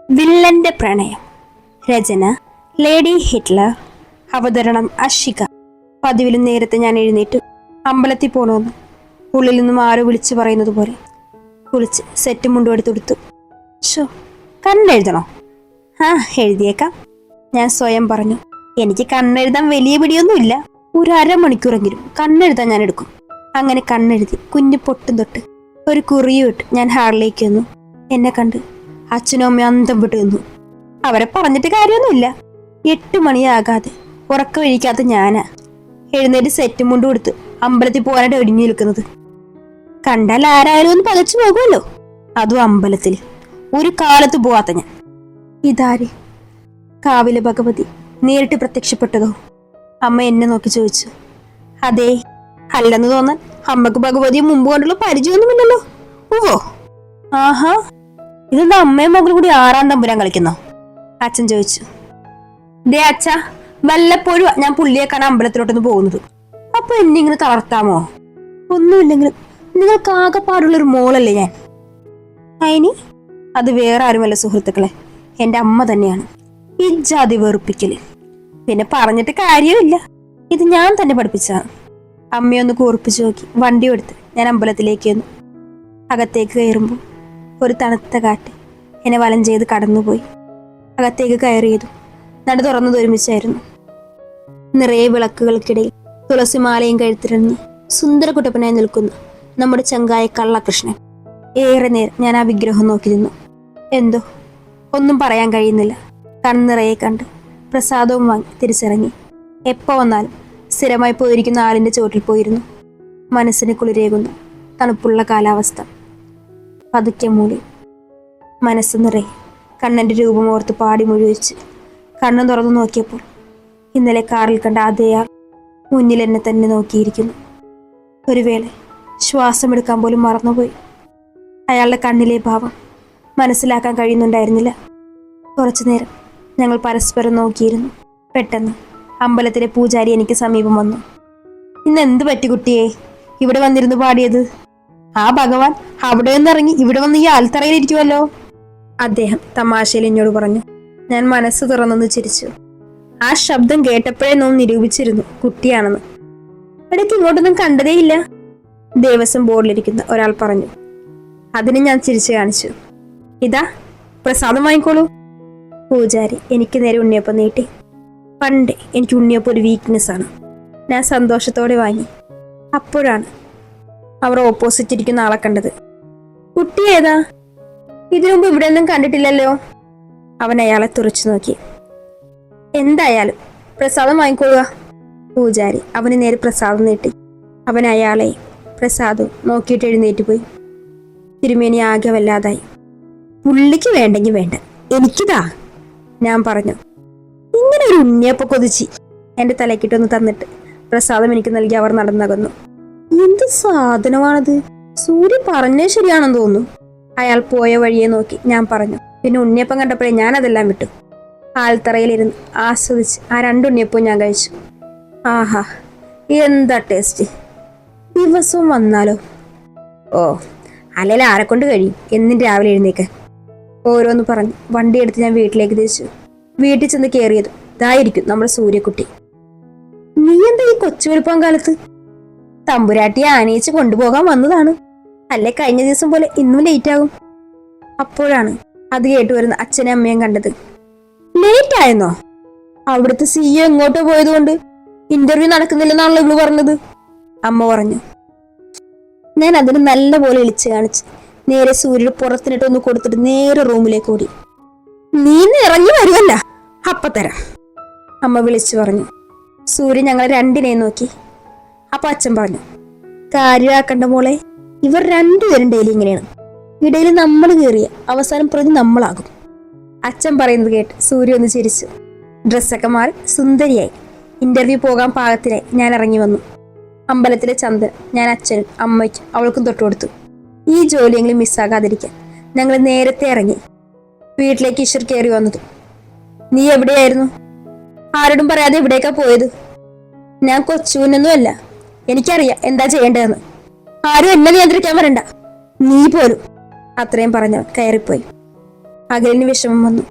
വില്ലന്റെ പ്രണയം. രചന lady Hitler. അവതരണം അഷിക. പതിവിലും നേരത്തെ ഞാൻ എഴുന്നേറ്റ് അമ്പലത്തിൽ പോകണമെന്ന് ഉള്ളിൽ നിന്നും ആരോ വിളിച്ചു പറയുന്നത് പോലെ കുളിച്ച് സെറ്റ് മുണ്ടും എടുത്തെടുത്തു. ഷോ, കണ്ണെഴുതണോ? ആ, എഴുതിയേക്കാം, ഞാൻ സ്വയം പറഞ്ഞു. എനിക്ക് കണ്ണെഴുതാൻ വലിയ പിടിയൊന്നുമില്ല. ഒരു അരമണിക്കൂറെങ്കിലും കണ്ണെഴുതാൻ ഞാൻ എടുക്കും. അങ്ങനെ കണ്ണെഴുതി കുഞ്ഞു പൊട്ടും തൊട്ട് ഒരു കുറിയും ഇട്ട് ഞാൻ ഹാളിലേക്ക് വന്നു. എന്നെ കണ്ട് അച്ഛനും അമ്മയും അന്തം വിട്ട് നിന്നു. അവരെ പറഞ്ഞിട്ട് കാര്യമൊന്നുമില്ല. 8 മണിയാകാതെ ഉറക്കം കഴിക്കാത്ത ഞാനാ എഴുന്നേറ്റ് സെറ്റും മുണ്ടും കൊടുത്ത് അമ്പലത്തിൽ പോകാനായിട്ട് ഒരുങ്ങി നിൽക്കുന്നത്. കണ്ടാൽ ആരായാലും ഒന്ന് പകച്ചു പോകുമല്ലോ, അതും അമ്പലത്തിൽ. ഒരു കാലത്ത് പോവാത്ത ഞാൻ. ഇതാര്? കാവിലെ ഭഗവതി നേരിട്ട് പ്രത്യക്ഷപ്പെട്ടതോ? അമ്മ എന്നെ നോക്കി ചോദിച്ചു. അതേ, അല്ലെന്ന് തോന്നാൻ അമ്മക്ക് ഭഗവതിയെ മുമ്പ് കൊണ്ടുള്ള പരിചയമൊന്നുമില്ലല്ലോ. ഓ, ആഹാ, ഇതെന്താ അമ്മയും മകളും കൂടി 6-ാം തമ്പുരാൻ കളിക്കുന്നോ? അച്ഛൻ ചോദിച്ചു. ദേ അച്ഛ, വല്ലപ്പോഴും ഞാൻ പുള്ളിയെ കാണാൻ അമ്പലത്തിലോട്ടൊന്ന് പോകുന്നത്. അപ്പൊ എന്നെ ഇങ്ങനെ തളർത്താമോ? ഒന്നുമില്ലെങ്കിലും നിങ്ങൾക്ക് ആകെപ്പാടുള്ളൊരു മോളല്ലേ ഞാൻ. അയിനി അത് വേറെ ആരുമല്ല സുഹൃത്തുക്കളെ, എന്റെ അമ്മ തന്നെയാണ്. ഈ ജാതി വെറുപ്പിക്കല്. പിന്നെ പറഞ്ഞിട്ട് കാര്യമില്ല, ഇത് ഞാൻ തന്നെ പഠിപ്പിച്ചതാണ്. അമ്മയൊന്ന് കൂർപ്പിച്ചു നോക്കി വണ്ടി എടുത്ത് ഞാൻ അമ്പലത്തിലേക്ക് വന്നു. അകത്തേക്ക് കയറുമ്പോൾ ഒരു തണുത്ത കാറ്റ് എന്നെ വലം ചെയ്ത് കടന്നുപോയി. അകത്തേക്ക് കയറിയതു നട തുറന്നത് ഒരുമിച്ചായിരുന്നു. നിറയെ വിളക്കുകൾക്കിടയിൽ തുളസിമാലയും കഴുത്തിരഞ്ഞ് സുന്ദരകുട്ടപ്പനായി നിൽക്കുന്ന നമ്മുടെ ചങ്കായ കള്ളകൃഷ്ണൻ. ഏറെ നേരം ഞാൻ ആ വിഗ്രഹം നോക്കി നിന്നു. എന്തോ ഒന്നും പറയാൻ കഴിയുന്നില്ല. കണ്ണിറയെ കണ്ട് പ്രസാദവും വാങ്ങി തിരിച്ചിറങ്ങി. എപ്പോ വന്നാലും സ്ഥിരമായി പോയിരിക്കുന്ന ആളിന്റെ ചോട്ടിൽ പോയിരുന്നു. മനസ്സിന് കുളിരേകുന്ന തണുപ്പുള്ള കാലാവസ്ഥ. പതുക്കെ മൂടി മനസ്സ് നിറയെ കണ്ണന്റെ രൂപം ഓർത്ത് പാടി മുഴുവിച്ച് കണ്ണു തുറന്നു നോക്കിയപ്പോൾ ഇന്നലെ കാറിൽ കണ്ട അതേ ആൾ മുന്നിൽ എന്നെ തന്നെ നോക്കിയിരിക്കുന്നു. ഒരു വേള ശ്വാസമെടുക്കാൻ പോലും മറന്നുപോയി. അയാളുടെ കണ്ണിലെ ഭാവം മനസ്സിലാക്കാൻ കഴിയുന്നുണ്ടായിരുന്നില്ല. കുറച്ചു നേരം ഞങ്ങൾ പരസ്പരം നോക്കിയിരുന്നു. പെട്ടെന്ന് അമ്പലത്തിലെ പൂജാരി എനിക്ക് സമീപം വന്നു. ഇന്ന് എന്ത് പറ്റി കുട്ടിയെ ഇവിടെ വന്നിരുന്നു പാടിയത്? ആ ഭഗവാൻ അവിടെ നിന്നിറങ്ങി ഇവിടെ വന്ന് ഈ ആൽത്തറയിലിരിക്കുമല്ലോ, അദ്ദേഹം തമാശയിൽ എന്നോട് പറഞ്ഞു. ഞാൻ മനസ്സ് തുറന്നൊന്ന് ചിരിച്ചു. ആ ശബ്ദം കേട്ടപ്പോഴേ നാം നിരൂപിച്ചിരുന്നു കുട്ടിയാണെന്ന്. ഇടയ്ക്ക് ഇങ്ങോട്ടൊന്നും കണ്ടതേയില്ല, ദേവസ്വം ബോർഡിലിരിക്കുന്ന ഒരാൾ പറഞ്ഞു. അതിന് ഞാൻ ചിരിച്ചു കാണിച്ചു. ഇതാ പ്രസാദം വാങ്ങിക്കോളൂ. പൂജാരി എനിക്ക് നേരെ ഉണ്ണിയപ്പം നീട്ടി. പണ്ട് എനിക്ക് ഉണ്ണിയപ്പം ഒരു വീക്ക്നെസ് ആണ്. ഞാൻ സന്തോഷത്തോടെ വാങ്ങി. അപ്പോഴാണ് അവർ ഓപ്പോസിറ്റ് ഇരിക്കുന്ന ആളെ കണ്ടത്. കുട്ടി ഏതാ? ഇതിനു മുമ്പ് ഇവിടെ ഒന്നും കണ്ടിട്ടില്ലല്ലോ. അവൻ അയാളെ തുറച്ചു നോക്കി. എന്തായാലും പ്രസാദം വാങ്ങിക്കൊള്ളുക. പൂജാരി അവന് നേരെ പ്രസാദം നീട്ടി. അവൻ അയാളെ പ്രസാദവും നോക്കിയിട്ട് എഴുന്നേറ്റ് പോയി. തിരുമേനി ആകെ വല്ലാതായി. പുള്ളിക്ക് വേണ്ടെങ്കിൽ വേണ്ട, എനിക്കിതാ, ഞാൻ പറഞ്ഞു. ഇങ്ങനെ ഒരു ഉണ്ണിയപ്പ കൊതിച്ച് എന്റെ തലക്കിട്ടൊന്ന് തന്നിട്ട് പ്രസാദം എനിക്ക് നൽകി അവർ നടന്നകന്നു. എന്ത് സാധനമാണത്? സൂര്യൻ പറഞ്ഞേ ശരിയാണെന്ന് തോന്നുന്നു. അയാൾ പോയ വഴിയെ നോക്കി ഞാൻ പറഞ്ഞു. പിന്നെ ഉണ്ണിയപ്പം കണ്ടപ്പോഴേ ഞാൻ അതെല്ലാം വിട്ടു. ആൽത്തറയിലിരുന്ന് ആസ്വദിച്ച് ആ 2 ഉണ്ണിയപ്പവും ഞാൻ കഴിച്ചു. ആഹാ, എന്താ ടേസ്റ്റ്! ദിവസവും വന്നാലോ? ഓ, അല്ലെങ്കിൽ ആരെക്കൊണ്ട് കഴിയും എന്നും രാവിലെ എഴുന്നേക്കാൻ? ഓരോന്ന് പറഞ്ഞ് വണ്ടിയെടുത്ത് ഞാൻ വീട്ടിലേക്ക് തിരിച്ചു. വീട്ടിൽ ചെന്ന് കയറിയത് ഇതായിരിക്കും നമ്മുടെ സൂര്യക്കുട്ടി. നീ എന്താ ഈ കൊച്ചു വെളുപ്പം കാലത്ത്? തമ്പുരാട്ടിയെ ആനയിച്ച് കൊണ്ടുപോകാൻ വന്നതാണ്. അല്ലെ കഴിഞ്ഞ ദിവസം പോലെ ഇന്നും ലേറ്റ് ആകും. അപ്പോഴാണ് അത് കേട്ടു വരുന്ന അച്ഛനും അമ്മയും കണ്ടത്. ലേറ്റ് ആയെന്നോ? അവിടുത്തെ CEO എങ്ങോട്ടോ പോയതുകൊണ്ട് ഇന്റർവ്യൂ നടക്കുന്നില്ലെന്നാണല്ലോ ഇവള് പറഞ്ഞത്, അമ്മ പറഞ്ഞു. ഞാൻ അതിന് നല്ല പോലെ ഇളിച്ച് കാണിച്ച് നേരെ സൂര്യയുടെ പുറത്തിനിട്ട് ഒന്ന് കൊടുത്തിട്ട് നേരെ റൂമിലേക്ക് ഓടി. നീ ഇറങ്ങി വരുമല്ല, അപ്പ തരാം, അമ്മ വിളിച്ചു പറഞ്ഞു. സൂര്യ ഞങ്ങളെ രണ്ടിനെയും നോക്കി. അപ്പൊ അച്ഛൻ പറഞ്ഞു, കാര്യമാക്കണ്ട മോളെ, ഇവർ 2 പേരും ഡെയിലി ഇങ്ങനെയാണ്. ഇടയിൽ നമ്മൾ കയറിയ അവസാനം പ്രതി നമ്മളാകും. അച്ഛൻ പറയുന്നത് കേട്ട് സൂര്യ ഒന്ന് ചിരിച്ചു. ഡ്രസ്സൊക്കെ മാറി സുന്ദരിയായി ഇന്റർവ്യൂ പോകാൻ പാകത്തിനായി ഞാൻ ഇറങ്ങി വന്നു. അമ്പലത്തിലെ ചന്ദനം ഞാൻ അച്ഛനും അമ്മയ്ക്കും അവൾക്കും തൊട്ടുകൊടുത്തു. ഈ ജോലിയെങ്കിലും മിസ്സാകാതിരിക്കാൻ ഞങ്ങൾ നേരത്തെ ഇറങ്ങി. വീട്ടിലേക്ക് ഈശ്വർ കയറി വന്നത്. നീ എവിടെയായിരുന്നു? ആരോടും പറയാതെ എവിടേക്കാ പോയത്? ഞാൻ കൊച്ചുകുഞ്ഞൊന്നുമല്ല, എനിക്കറിയാം എന്താ ചെയ്യേണ്ടതെന്ന്. ആരും എന്നെ നിയന്ത്രിക്കാൻ വരണ്ട, നീ പോലും, അത്രയും പറഞ്ഞവൻ കയറിപ്പോയി. അഖിലിന് വിഷമം വന്നു.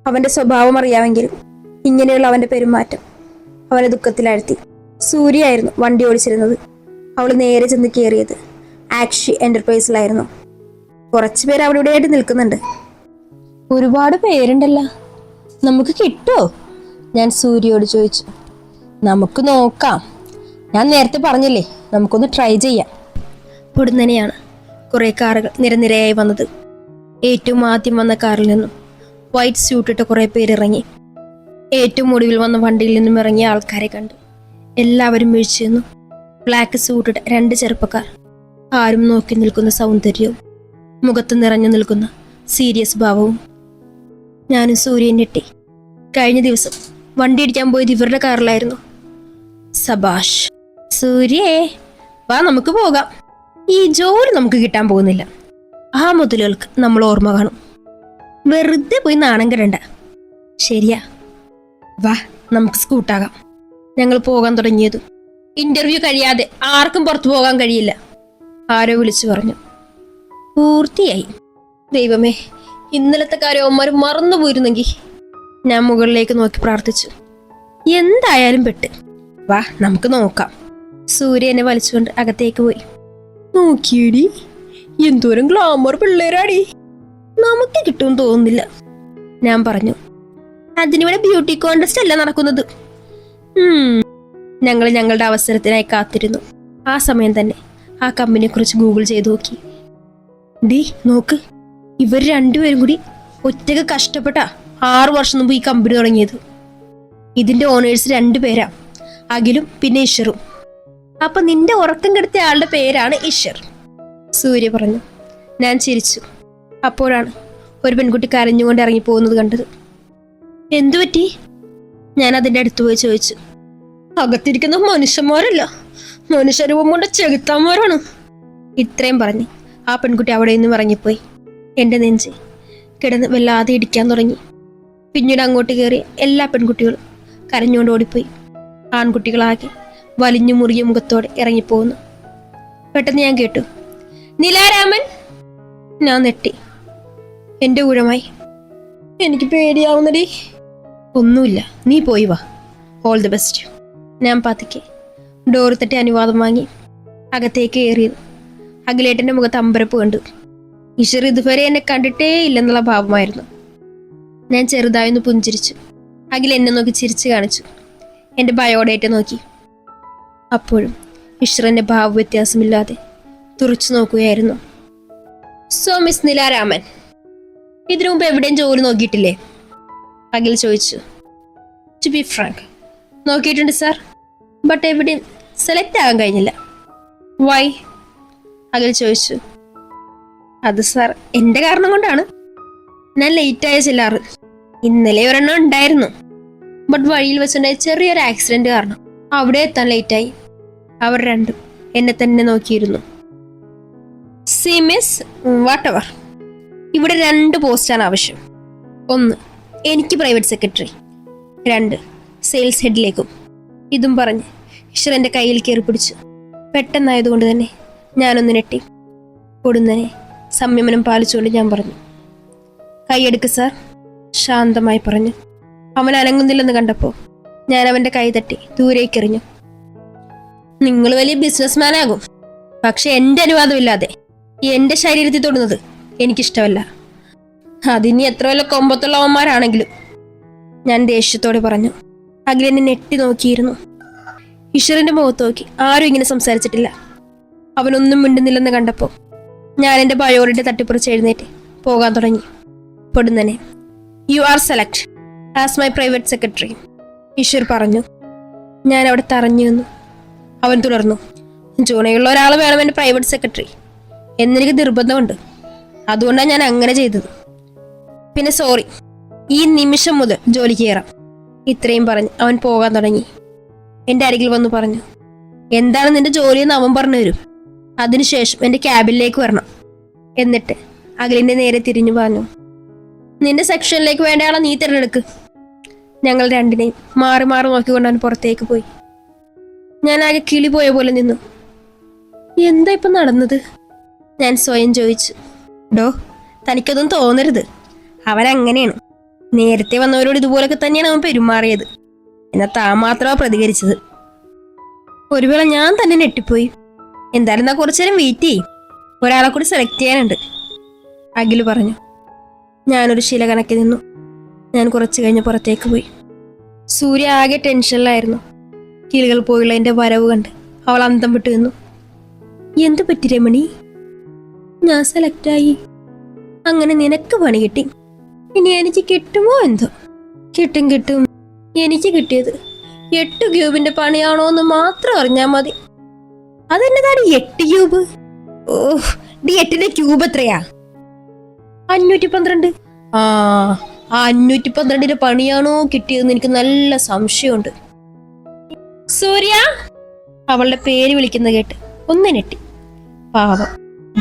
അവന്റെ സ്വഭാവം അറിയാമെങ്കിലും ഇങ്ങനെയുള്ള അവന്റെ പെരുമാറ്റം അവനെ ദുഃഖത്തിലാഴ്ത്തി. സൂര്യയായിരുന്നു വണ്ടി ഓടിച്ചിരുന്നത്. അവൾ നേരെ ചെന്ന് കയറിയത് ആക്ഷി എന്റർപ്രൈസിലായിരുന്നു. കുറച്ചു പേര് അവിടെ ഇവിടെയായിട്ട് നിൽക്കുന്നുണ്ട്. ഒരുപാട് പേരുണ്ടല്ലോ, നമുക്ക് കിട്ടുമോ? ഞാൻ സൂര്യയോട് ചോദിച്ചു. നമുക്ക് നോക്കാം. ഞാൻ നേരത്തെ പറഞ്ഞില്ലേ, നമുക്കൊന്ന് ട്രൈ ചെയ്യാം. പൊടുന്നനെയാണ് കുറെ കാറുകൾ നിരനിരയായി വന്നത്. ഏറ്റവും ആദ്യം വന്ന കാറിൽ നിന്നും വൈറ്റ് സ്യൂട്ടിട്ട കുറെ പേരിറങ്ങി. ഏറ്റവും ഒടുവിൽ വന്ന വണ്ടിയിൽ നിന്നും ഇറങ്ങിയ ആൾക്കാരെ കണ്ട് എല്ലാവരും വീഴ്ച നിന്നു. ബ്ലാക്ക് സ്യൂട്ടിട്ട 2 ചെറുപ്പക്കാർ. ആരും നോക്കി നിൽക്കുന്ന സൗന്ദര്യവും മുഖത്ത് നിറഞ്ഞു നിൽക്കുന്ന സീരിയസ് ഭാവവും. ഞാനും സൂര്യൻ ഞെട്ടി. കഴിഞ്ഞ ദിവസം വണ്ടി ഇടിക്കാൻ പോയത് ഇവരുടെ കാറിലായിരുന്നു. സബാഷ് സൂര്യേ, വാ നമുക്ക് പോകാം. ഈ ജോലി നമുക്ക് കിട്ടാൻ പോകുന്നില്ല. ആ മുതലുകൾക്ക് നമ്മൾ ഓർമ്മ കാണും. വെറുതെ പോയി നാണം കെടണ്ട. ശരിയാ, വാ നമുക്ക് സ്കൂട്ടാകാം. ഞങ്ങൾ പോകാൻ തുടങ്ങിയതും ഇന്റർവ്യൂ കഴിയാതെ ആർക്കും പുറത്തു പോകാൻ കഴിയില്ല, ആരോ വിളിച്ചു പറഞ്ഞു. പൂർത്തിയായി. ദൈവമേ, ഇന്നലത്തെ കാര്യം അവന്മാർ മറന്നുപോയിരുന്നെങ്കിൽ. ഞാൻ മുകളിലേക്ക് നോക്കി പ്രാർത്ഥിച്ചു. എന്തായാലും പെട്ട്. വാ നമുക്ക് നോക്കാം. സൂര്യ എന്നെ വലിച്ചുകൊണ്ട് അകത്തേക്ക് പോയി. നോക്കിയടി, എന്തോരം ഗ്ലാമർ പിള്ളേരാടി. നമുക്ക് കിട്ടുമെന്ന് തോന്നുന്നില്ല, ഞാൻ പറഞ്ഞു. അതിനിവിടെ ബ്യൂട്ടി കോൺടെസ്റ്റ് അല്ല നടക്കുന്നത്. ഞങ്ങൾ ഞങ്ങളുടെ അവസരത്തിനായി കാത്തിരുന്നു. ആ സമയം തന്നെ ആ കമ്പനിയെ കുറിച്ച് ഗൂഗിൾ ചെയ്ത് നോക്കി. ഡി നോക്ക്, ഇവർ രണ്ടുപേരും കൂടി ഒറ്റക്ക് കഷ്ടപ്പെട്ടാ 6 വർഷം മുമ്പ് ഈ കമ്പനി തുടങ്ങിയത്. ഇതിന്റെ ഓണേഴ്സ് 2 പേരാ, അഖിലും പിന്നെ ഇഷറും. അപ്പൊ നിന്റെ ഉറക്കം കെടുത്തിയ ആളുടെ പേരാണ് ഇഷർ, സൂര്യ പറഞ്ഞു. ഞാൻ ചിരിച്ചു. അപ്പോഴാണ് ഒരു പെൺകുട്ടി കരഞ്ഞുകൊണ്ട് ഇറങ്ങി പോകുന്നത് കണ്ടത്. എന്തു പറ്റി? ഞാൻ അതിൻ്റെ അടുത്ത് പോയി ചോദിച്ചു. അകത്തിരിക്കുന്ന മനുഷ്യന്മാരല്ല, മനുഷ്യരൂപം കൊണ്ട് ചെകുത്താന്മാരാണ്. ഇത്രയും പറഞ്ഞ് ആ പെൺകുട്ടി അവിടെ നിന്നും ഇറങ്ങിപ്പോയി. എൻ്റെ നെഞ്ച് കിടന്ന് വല്ലാതെ ഇടിക്കാൻ തുടങ്ങി. പിന്നീട് അങ്ങോട്ട് കയറിയ എല്ലാ പെൺകുട്ടികളും കരഞ്ഞുകൊണ്ട് ഓടിപ്പോയി. ആൺകുട്ടികളാകെ വലിഞ്ഞു മുറിയ മുഖത്തോടെ ഇറങ്ങിപ്പോകുന്നു. പെട്ടെന്ന് ഞാൻ കേട്ടു, നിലാരാമൻ. ഞാൻ നെട്ടി. എൻ്റെ ഊഴമായി. എനിക്ക് പേടിയാവുന്നടി. ഒന്നുമില്ല, നീ പോയി വാ. All the best. ഞാൻ പതുക്കെ ഡോർ തട്ടി അനുവാദം വാങ്ങി അകത്തേക്ക് കയറിയത്. അഖിലേട്ടൻ്റെ മുഖത്ത് അമ്പരപ്പ് കണ്ടു. ഈശ്വർ ഇതുവരെ എന്നെ കണ്ടിട്ടേ ഇല്ലെന്നുള്ള ഭാവമായിരുന്നു. ഞാൻ ചെറുതായൊന്ന് പുഞ്ചിരിച്ചു. അഖിൽ എന്നെ നോക്കി ചിരിച്ചു കാണിച്ചു. എൻ്റെ ബയോഡേറ്റ നോക്കി. അപ്പോഴും ഈശ്വരൻ്റെ ഭാവ വ്യത്യാസമില്ലാതെ തുറച്ചു നോക്കുകയായിരുന്നു. സോ മിസ് നിലാരാമൻ, ഇതിനു മുമ്പ് എവിടെയും ജോലി നോക്കിയിട്ടില്ലേ? അഖിൽ ചോദിച്ചു. ടു ബി ഫ്രാങ്ക്, നോക്കിയിട്ടുണ്ട് സാർ, ബട്ട് എവിടെയും സെലക്ട് ആകാൻ കഴിഞ്ഞില്ല. വൈ? അഖിൽ ചോദിച്ചു. അത് സാർ എൻ്റെ കാരണം കൊണ്ടാണ്. ഞാൻ ലേറ്റായ ചെല്ലാറ്. ഇന്നലെ ഒരെണ്ണം ഉണ്ടായിരുന്നു, ബട്ട് വഴിയിൽ വെച്ചുണ്ടായ ചെറിയൊരു ആക്സിഡന്റ് കാരണം അവിടെ എത്താൻ ലേറ്റായി. അവർ രണ്ടും എന്നെ തന്നെ നോക്കിയിരുന്നു. സി മിസ് വാട്ടെവർ, ഇവിടെ 2 പോസ്റ്റാണ് ആവശ്യം. 1 എനിക്ക് പ്രൈവറ്റ് സെക്രട്ടറി, 2 സെയിൽസ് ഹെഡിലേക്കും. ഇതും പറഞ്ഞ് ഈശ്വർ എൻ്റെ കയ്യിൽ കയറി പിടിച്ചു. പെട്ടെന്നായതുകൊണ്ട് തന്നെ ഞാനൊന്ന് നെട്ടി. കൊടുന്നനെ സംയമനം പാലിച്ചുകൊണ്ട് ഞാൻ പറഞ്ഞു, കൈയെടുക്ക് സാർ, ശാന്തമായി പറഞ്ഞു. അവൻ അനങ്ങുന്നില്ലെന്ന് കണ്ടപ്പോൾ ഞാൻ അവൻ്റെ കൈ തട്ടി ദൂരേക്കെറിഞ്ഞു. നിങ്ങൾ വലിയ ബിസിനസ്മാൻ ആകും, പക്ഷെ എൻ്റെ അനുവാദമില്ലാതെ എൻ്റെ ശരീരത്തിൽ തൊടുന്നത് എനിക്കിഷ്ടമല്ല. അതിനി എത്ര വല്ല കൊമ്പത്തുള്ളവന്മാരാണെങ്കിലും, ഞാൻ ദേഷ്യത്തോടെ പറഞ്ഞു. അഖിലെന്നെ നെട്ടി നോക്കിയിരുന്നു. ഈശ്വരൻ്റെ മുഖത്ത് നോക്കി ആരും ഇങ്ങനെ സംസാരിച്ചിട്ടില്ല. അവനൊന്നും മിണ്ടുന്നില്ലെന്ന് കണ്ടപ്പോൾ ഞാൻ എൻ്റെ ബയോഡേറ്റ തട്ടിപ്പറിച്ച് എഴുന്നേറ്റ് പോകാൻ തുടങ്ങി. പൊടുന്നനെ, you are select as my private secretary, Ishwar പറഞ്ഞു. ഞാൻ അവിടെ തറഞ്ഞു നിന്നു. അവൻ തുടർന്നു, ജോണയുള്ള ഒരാൾ വേണം എൻ്റെ പ്രൈവറ്റ് സെക്രട്ടറി എന്നെനിക്ക് നിർബന്ധമുണ്ട്. അതുകൊണ്ടാണ് ഞാൻ അങ്ങനെ ചെയ്തത്. പിന്നെ സോറി, ഈ നിമിഷം മുതൽ ജോലിക്ക് കയറാം. ഇത്രയും പറഞ്ഞ് അവൻ പോകാൻ തുടങ്ങി. എൻ്റെ അരികിൽ വന്നു പറഞ്ഞു, എന്താണ് നിന്റെ ജോലിയെന്ന് അവൻ പറഞ്ഞു തരും. അതിനുശേഷം എൻ്റെ ക്യാബിനിലേക്ക് വരണം. എന്നിട്ട് അഖിലിൻ്റെ നേരെ തിരിഞ്ഞു പറഞ്ഞു, നിന്റെ സെക്ഷനിലേക്ക് വേണ്ട ആളെ നീ തിരഞ്ഞെടുക്ക്. ഞങ്ങൾ രണ്ടിനെയും മാറി മാറി നോക്കിക്കൊണ്ട് അവൻ പുറത്തേക്ക് പോയി. ഞാൻ ആകെ കിളി പോയ പോലെ നിന്നു. എന്താ ഇപ്പം നടന്നത്? ഞാൻ സ്വയം ചോദിച്ചു. ഡോ, തനിക്കൊന്നും തോന്നരുത്, അവനങ്ങനെയാണ്. നേരത്തെ വന്നവരോട് ഇതുപോലൊക്കെ തന്നെയാണ് അവൻ പെരുമാറിയത്. എന്നാൽ താൻ മാത്രമാ പ്രതികരിച്ചത്. ഒരു വേള ഞാൻ തന്നെ ഞെട്ടിപ്പോയി. എന്തായാലും എന്നാ കുറച്ചു നേരം വെയിറ്റ് ചെയ്യും, ഒരാളെ കൂടി സെലക്ട് ചെയ്യാനുണ്ട്, അഖിൽ പറഞ്ഞു. ഞാനൊരു ശില കണക്കി നിന്നു. ഞാൻ കുറച്ചു കഴിഞ്ഞ് പുറത്തേക്ക് പോയി. സൂര്യ ആകെ ടെൻഷനിലായിരുന്നു. കിളികൾ പോയുള്ള എൻ്റെ വരവ് കണ്ട് അവൾ അന്തം വിട്ടു നിന്നു. എന്തു പറ്റി രമണി? ഞാൻ സെലക്റ്റായി. അങ്ങനെ നിനക്ക് പണി കിട്ടി. ഇനി എനിക്ക് കിട്ടുമോ എന്തോ? കിട്ടും കിട്ടും. എനിക്ക് കിട്ടിയത് 8 ക്യൂബിന്റെ പണിയാണോ എന്ന് മാത്രം അറിഞ്ഞാൽ മതി. അതെന്നതാണ് 8 ക്യൂബ്? ഓഹ്, 8ന്റെ ക്യൂബ് എത്രയാ? 512. ആ 512ന്റെ പണിയാണോ കിട്ടിയതെന്ന് എനിക്ക് നല്ല സംശയമുണ്ട്. സൂര്യ, അവളുടെ പേര് വിളിക്കുന്ന കേട്ട് ഒന്ന് ഞെട്ടി. പാവം,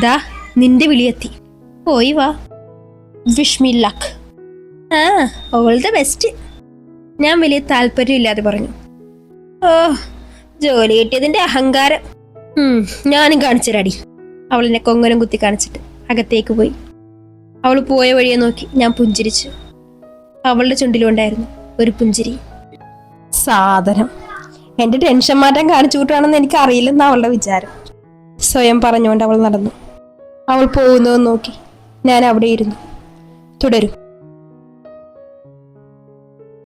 ദാ നിന്റെ വിളിയെത്തി. പോയി വാ. Wish me luck. ആ, ഓൾ ദ ബെസ്റ്റ്. ഞാൻ വലിയ താല്പര്യമില്ലാതെ പറഞ്ഞു. ഓ, ജോലി കിട്ടിയതിന്റെ അഹങ്കാരം. ഞാനും കാണിച്ചൊരടി. അവൾ എന്നെ കൊങ്ങനം കുത്തി കാണിച്ചിട്ട് അകത്തേക്ക് പോയി. അവൾ പോയ വഴിയെ നോക്കി ഞാൻ പുഞ്ചിരിച്ചു. അവളുടെ ചുണ്ടിലുണ്ടായിരുന്നു ഒരു പുഞ്ചിരി. സാധനം എന്റെ ടെൻഷൻ മാറ്റാൻ കാണിച്ചു കൂട്ടാണെന്ന് എനിക്ക് അറിയില്ലെന്ന് അവളുടെ വിചാരം. സ്വയം പറഞ്ഞുകൊണ്ട് അവൾ നടന്നു. അവൾ പോകുന്നതെന്ന് നോക്കി ഞാൻ അവിടെ ഇരുന്നു. തുടരും.